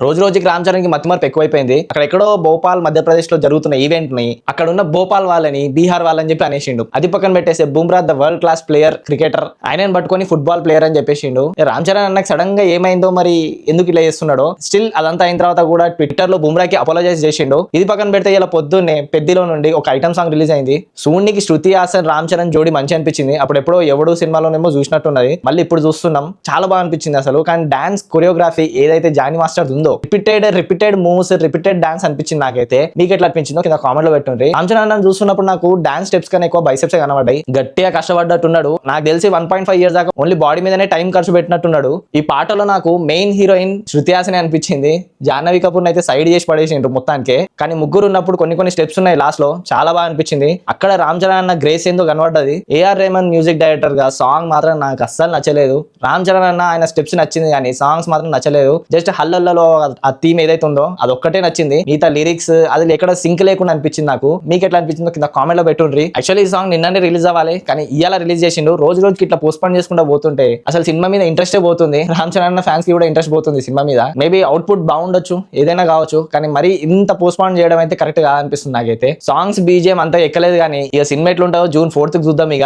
రోజు రోజుకి రామ్ చరణ్ కి మతిమరుపు ఎక్కువైపోయింది. అక్కడ ఎక్కడో భోపాల్ మధ్యప్రదేశ్ లో జరుగుతున్న ఈవెంట్ ని అక్కడ ఉన్న భోపాల్ వాళ్ళని బీహార్ వాళ్ళని చెప్పి అనేసిండు. అది పక్కన పెట్టేసే Bumrah the world class player cricketer, ఆయనని పట్టుకొని ఫుట్బాల్ ప్లేయర్ అని చెప్పేసిండు. రామ్ చరణ్ అన్నకు సడన్ గా ఏమైందో మరి ఎందుకు ఇలా చేస్తున్నాడో. స్టిల్ అదంతా అయిన తర్వాత కూడా ట్విట్టర్ లో బుమ్రాకి అపాలజైజ్ చేసిండు. ఇది పక్కన పెడితే ఇలా పొద్దున్నే పెద్దిలో నుండి ఒక ఐటమ్ సాంగ్ రిలీజ్ అయింది. సూనికి శృతి హాసన్ రామ్ చరణ్ జోడి మంచి అనిపించింది. అప్పుడు ఎప్పుడో ఎవడు సినిమాలోనేమో చూసినట్టున్నది, మళ్ళీ ఇప్పుడు చూస్తున్నాం. చాలా బాగా అనిపించింది అసలు. కానీ డాన్స్ కొరియోగ్రఫీ ఏదైతే జానీ మాస్టర్ ఉందో, రిపీటెడ్ మూవ్స్, రిపీటెడ్ డాన్స్ అనిపించింది నాకైతే. మీకు ఎట్లా అనిపించిందో కింద కామెంట్ లో పెట్టుండ్రి. రామ్ చరణ్ అన్న చూస్తున్నప్పుడు నాకు డాన్స్ స్టెప్స్ కన్నా ఎక్కువ బైసెప్స్ కనబడ్డాయి. గట్టిగా కష్టపడ్డట్టున్నాడు. నాకు తెలిసి 1.5 years దాకా ఓన్లీ బాడీ మీదనే టైం ఖర్చు పెట్టినట్టున్నాడు. ఈ పాటలో నాకు మెయిన్ హీరోయిన్ శృతి హాసన్ అనిపించింది. జాహ్నవి కపూర్ అయితే సైడ్ చేసి పడేసిండ్రు మొత్తానికి. కానీ ముగ్గురు ఉన్నప్పుడు కొన్ని స్టెప్స్ ఉన్నాయి లాస్ట్ లో, చాలా బాగా అనిపించింది. అక్కడ రామ్ చరణ్ అన్న గ్రేస్ ఏందో కనబడ్డది. ఏఆర్ రెహమాన్ మ్యూజిక్ డైరెక్టర్ గా సాంగ్ మాత్రం నాకు అస్సలు నచ్చలేదు. రామ్ చరణ్ అన్న ఆయన స్టెప్స్ నచ్చింది కానీ సాంగ్స్ మాత్రం నచ్చలేదు. జస్ట్ హల్లల్లో ఆ థీమ్ ఏదైతే ఉందో అది ఒక్కటే నచ్చింది. మిగతా లిరిక్స్ అది ఎక్కడ సింక్ లేకుండా అనిపించింది నాకు. మీకు ఎట్లా అనిపించిందో కింద కామెంట్ లో పెట్టుండ్రి. యాక్చువల్లీ ఈ సాంగ్ నిన్ననే రిలీజ్ అవ్వాలి కానీ ఇవాళ రిలీజ్ చేసిండు. రోజుకి ఇట్లా పోస్ట్ పోన్ చేసుకుంటా పోతుంటే అసలు సినిమా మీద ఇంట్రెస్టే పోతుంది. రామ్ చరణ్ అన్న ఫ్యాన్స్ కి కూడా ఇంట్రెస్ట్ పోతుంది సినిమా మీద. మేబీ అవుట్పుట్ బాగుండొచ్చు, ఏదైనా కావచ్చు, కానీ మరి ఇంత పోస్ట్ పోన్ చేయడం అయితే కరెక్ట్ కాదనిపిస్తుంది నాకైతే. సాంగ్స్ బీజిఎం అంతా ఎక్కలేదు కానీ ఇక సినిమా ఎట్లుంటావో June 4th చూద్దాం ఇక.